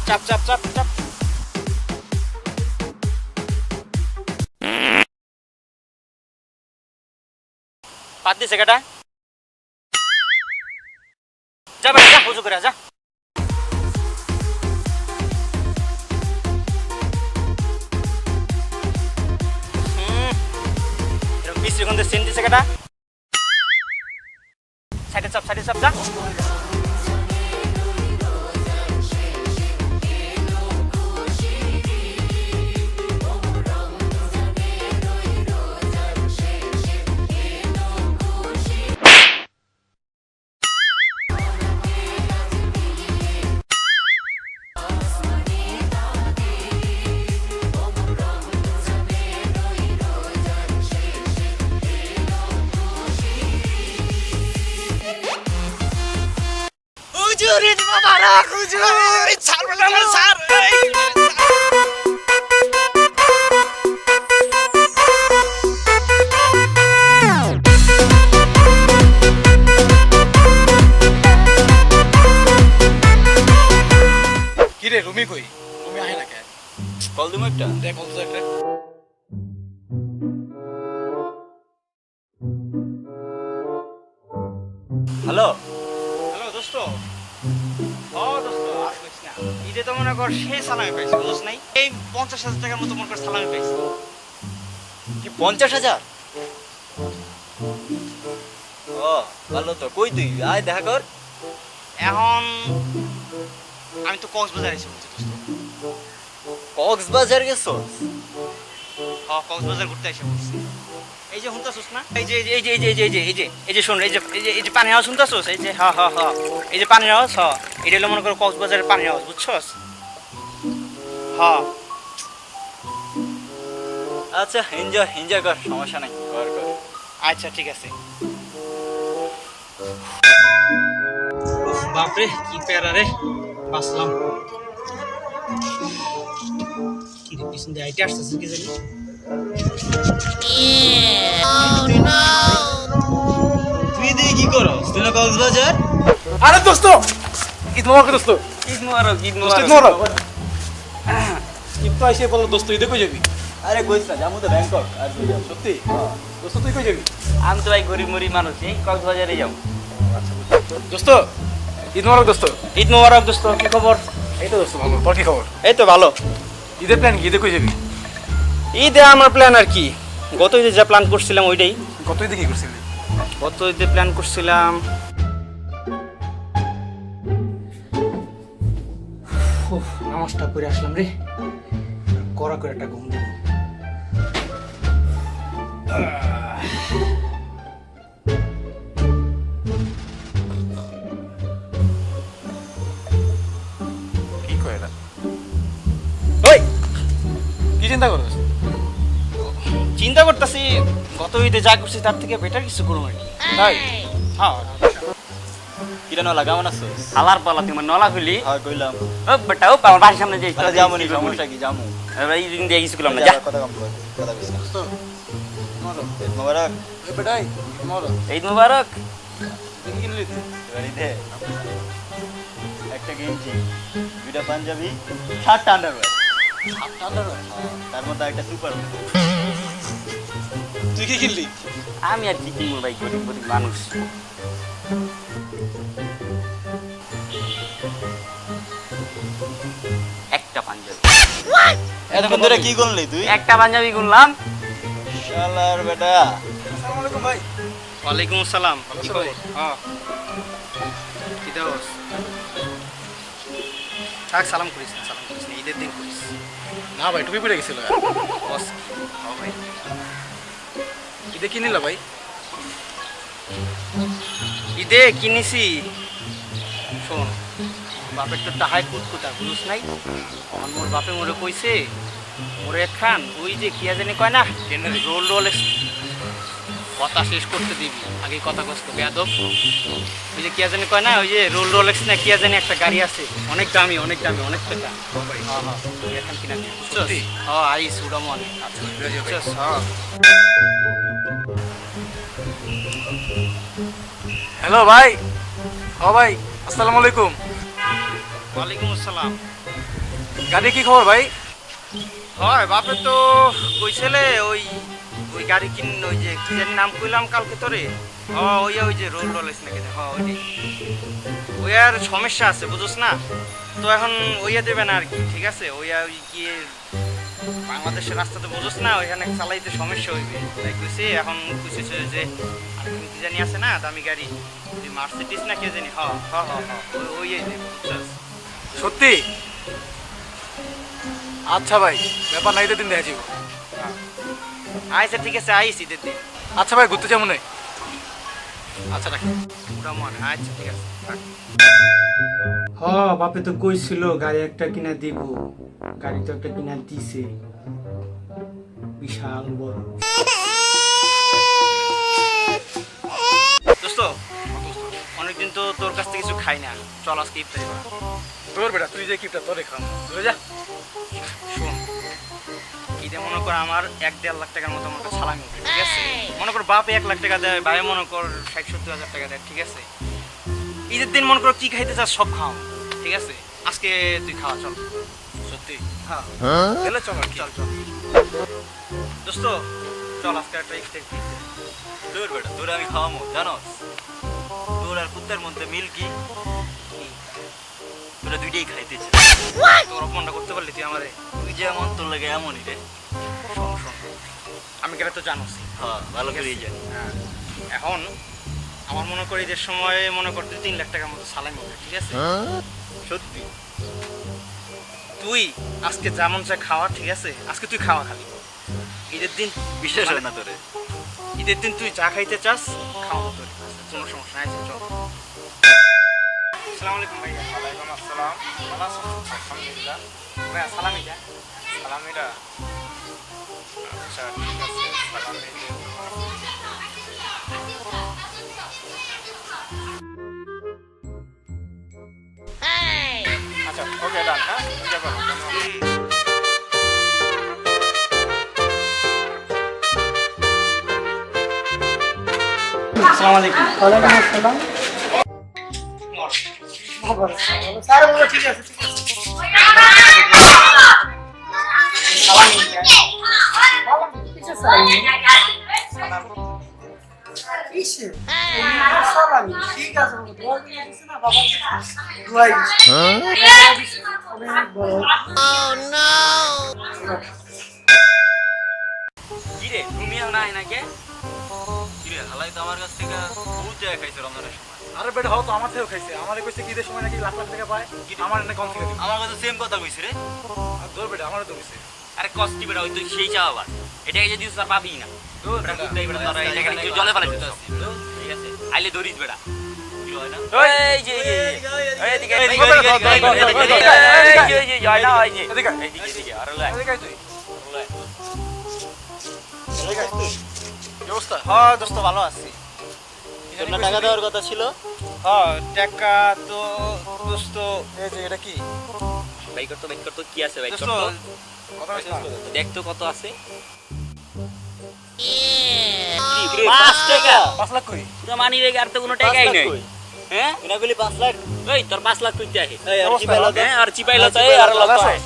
চাপ চাপ চাপ চাপ। পাত দিছে কেটা? যা ভাই যা, উজু করে যা। এরকম 20 সেকেন্ডের সেন্ট দিছে কেটা? সাইডে চাপ যা। হুজুর ঈদ মোবারক হুজুর, ছাড়বেন না স্যার। কি রে রুমি কই? রুমি আহে না কে? কল দিমু একটা। দেখ কল তো একটা। হ্যালো হ্যালো দোস্ত। ও দোস্ত আর কইছ না, ঈদে তো মনে কর সেই সালামি পাইছি, বুঝছ নাই? এই 50,000 টাকার মতো মনে কর সালামি পাইছি। কি 50,000? ও ভালো তো, কই তুই আয় দেখা কর। এখন আমি তো কক্সবাজার এসে বলছি দোস্ত। কক্সবাজার গেছস? কক্সবাজার ঘুরতে এসে বলছি। এই যে শুনতেছস না, এই যে শোন, এই যে পানি হাওয়া শুনতেছস, এই যে এই যে পানির হাওয়া, এটা হলো মনে করো কক্সবাজারের পানির হাওয়া, বুঝছস? আচ্ছা এনজয় কর, সমস্যা নাই, কর কর। আচ্ছা ঠিক আছে। বাপরে কি প্যারা রে, বাসলাম। কি রে পিছন দিয়ে আইতে আসতেছে কি জানি। তুই দিয়ে কি করস? তুই না কক্সবাজার? আরে দোস্ত ঈদ মোবারক দোস্ত। ঈদ মোবারক, ঈদ দোস্ত ঈদ মোবারক। মোবারক। ঈদ তো এসে বললো দোস্ত ঈদে কই যাবি? আরে কইস না, যামু তো ব্যাংকক। আর কই যাব? সত্যি? দোস্ত তুই কই যাবি? আমি তো ভাই গরিব মরিব মানুষ, এই কক্সবাজারে যাও। দোস্ত ঈদ মোবারক দোস্ত। ঈদ মোবারক দোস্ত, কি খবর? এই তো দোস্ত ভালো, তোর কি খবর? এই তো ভালো। ঈদের প্ল্যান কি? ঈদে কই যাবি? ঈদে আমার প্ল্যান আর কি, গত ঈদে যা প্ল্যান করছিলাম ওইটাই। কত ঈদে কি করছিলি? গত ঈদে প্ল্যান করছিলাম, নামাজটা করে আসলাম রে, কড়া করে একটা ঘুম দেব। কি কয় এটা? ওই কি চিন্তা করছিস? চিন্তা করতেছি গত ঈদে যা করছি তার থেকে বেটার কিছু করবো আর কি। তাই? হ্যাঁ, কিরা নলা কেমন আছিস? হালার পালা তুমি নলা খুলি। হ্যাঁ কইলাম। ও বেটা, ও আমার বাড়ির সামনে যে আরে যামু নি, সমস্যা কি যামু? এই দিন দিয়ে কিছু করলাম না, যা। কথা কম কর, কথা কইস না। দোস্ত মোবারক। ঈদ মোবারক। এই বেটাই ঈদ মোবারক। ঈদ মুবারক। তুই কি কিনলি তুই? বাড়িতে একটা গেঞ্জি, দুইটা পাঞ্জাবি, 7টা আন্ডারওয়্যার, তার মধ্যে একটা সুপার। তুই কি কিনলি? আমি আর কি কিনবো ভাই, গরিব গরিব মানুষ। একটা পাঞ্জাবি, এতক্ষণ ধরে কি করলি তুই? একটা পাঞ্জাবি কিনলাম। শালার বেটা। আসসালামু আলাইকুম ভাই। ওয়ালাইকুম আসসালাম। ভালো কি আছো খবর? ভাই? হ্যাঁ, কি দাওস? থাক, সালাম করিস না, সালাম করিস না, ঈদের দিন করিস। না ভাই টুপি পরে গেছিল। বস, হ্যাঁ ভাই। ঈদে কি নিলা ভাই? ঈদে কিনেছি, শোন, বাপের তো টাহাই কুতকুতা, বুঝুস নাই? আমার মোর বাপে মোরে কইছে, মোরে খান ওই যে কি জানি কয় না, রোল রোল। কথা শেষ করতে দিবি, আগে কথা কষ্ট বেয়াদব। ওই যে কি জানি কয় না, ওই যে রোল রোলেক্স না কি জানি একটা গাড়ি আছে, অনেক দামি অনেক দামি, অনেক টাকা। হ্যাঁ হ্যাঁ, তুই এখন কিনা দিবি, বুঝছস? হ্যাঁ আইস উড়ামো অনেক। বুঝছস? হ্যাঁ। হ্যালো ভাই। ও ভাই আসসালামু আলাইকুম। ওয়ালাইকুম আসসালাম। গাড়ি কি খবর ভাই? হয় বাপে তো কইছিলে ওই ওই গাড়ি কিন ওই যে কি জানি নাম কইলাম কালকে তোরে ওই যে রোল রোলেস নাকি ওই আর সমস্যা আছে বুঝছ না, তো এখন ওইয়া দেবে না আর কি, ঠিক আছে? ওই গিয়ে বাংলাদেশের রাস্তাতে বুঝছ না, ওইখানে চালাইতে সমস্যা হইবে, তাই কইছে এখন কইছে যে আর কি জানি আছে না দামি গাড়ি, যে মার্সিডিস না কে জানি, ওই দেবে বুঝছস? সত্যি? আচ্ছা ভাই, ব্যাপার নাই, দিন দেখা যাবো। আচ্ছা ঠিক আছে, আইস ঈদের দিন। আচ্ছা ভাই, ঘুরতে যাবো না? আচ্ছা রাখি। ওটা মনে, আচ্ছা ঠিক আছে থাক। বাপে তো কইছিল গাড়ি একটা কিনা দিব, গাড়ি তো একটা কিনা দিছে, বিশাল বড়। দোস্ত অনেকদিন তো তোর কাছ থেকে কিছু খাই না, চল আজকে ইফতারি করা। তোর বেটা, তুই যে কিপটা তোরে খাম, তুই যা। শোন, ঈদে মনে কর আমার 1-1.5 লাখ টাকার মতো আমাকে সালামি হবে, ঠিক আছে? মনে কর বাপে 1 লাখ টাকা দেয়, ভাই মনে কর 60-70 হাজার টাকা দেয়, ঠিক আছে? ঈদের দিন মনে কর কি খাইতে চাস সব খাও, ঠিক আছে? আজকে তুই খাওয়া, চল। সত্যি? হ্যাঁ তাহলে চল আর কি। চল চল দোস্ত, চল আজকে একটা ইফতারি দিতে। তোর বেটা, তোর আমি খাওয়ামো জানোস? তোর আর কুত্তার মধ্যে মিল কি? তোরা দুইটাই খাইতেছে। তোর অপমানটা করতে পারলি তুই আমারে? তুই যেমন তোর লাগে এমনই রে। শোন শোন, আমি কেন তো জানোসই। হ্যাঁ, ভালো করেই জানি। হ্যাঁ, এখন আমার মনে করি ঈদের সময় মনে করতে 3 লাখ টাকার মতো সালামি হবে, ঠিক আছে? সত্যি? তুই আজকে যেমন চা খাওয়া, ঠিক আছে? আজকে তুই খাওয়া খালি, ঈদের দিন বিশ্বাস হয় না তোরে? ঈদের দিন তুই চা খাইতে চাস খাওয়া তোর, কোনো সমস্যা নাই, চল। আসসালামু আলাইকুম ভাইয়া। ওয়ালাইকুম আসসালাম। ভালো আছো? আলহামদুলিল্লাহ। ভাইয়া সালামিটা। সালামিরা? আচ্ছা ঠিক আছে, সালামি দেব। আচ্ছা ওকে, ডান। হ্যাঁ, ওকে করো, ধন্যবাদ। আসসালামু আলাইকুম। ওয়ালাইকুম আসসালাম। স্যার বলো ঠিক আছে, ঠিক আছে। ঠিক আছে, দোয়া দিছে। কি রে, তুমিও নাই নাকি? কি রে, হালাই তো আমার কাছ থেকে বহুত জায়গায় খাইছে রমজানের সময়। আরে বেটা, হয়তো আমার থেকেও খাইছে। আমারে কইছে কি ঈদের সময় নাকি লাখ লাখ টাকা পায়, আমার এনে কম থেকে দিবে। আমার কাছে সেম কথা কইছে রে। আর তোর বেটা আমারও তো কইছে। আরে কষ্টি বেটা, ওই তো সেই চাওয়া আবার এটাকে যদি স্যার পাবি না তোর বেটা, বেটা, কুত্তাই বেটা, তোরা এই জায়গায় কেউ জলে ফেলে দিতে ঠিক আছে? আইলে ধরিস বেটা, কি হয় না? এই যে এদিকে এদিকে, যায় না, এই যে এদিকে, এদিকে আর লাই এদিকে আয় তুই। এদিকে আয় তুই। কি অবস্থা? হ্যাঁ দোস্ত, ভালো আছি। তোর না টাকা দেওয়ার কথা ছিল? হ্যাঁ টাকা তো দোস্ত, এই যে এটা কি? বাইক করতো কি আছে, বাইক দোস্ত করতো কথা কইছ না? দেখ তো কত আছে। 5 টাকা? 5 লাখ কই? পুরো মানি রেগে আর তো কোনো টাকাই নাই। হ্যাঁ এনা বলি 5 লাখ, এই তোর 5 লাখ কইতে আহে। এই আর চিপাইলো তো? হ্যাঁ আর চিপাইলো তো, এই আর ভালো লতো আছো? হয়।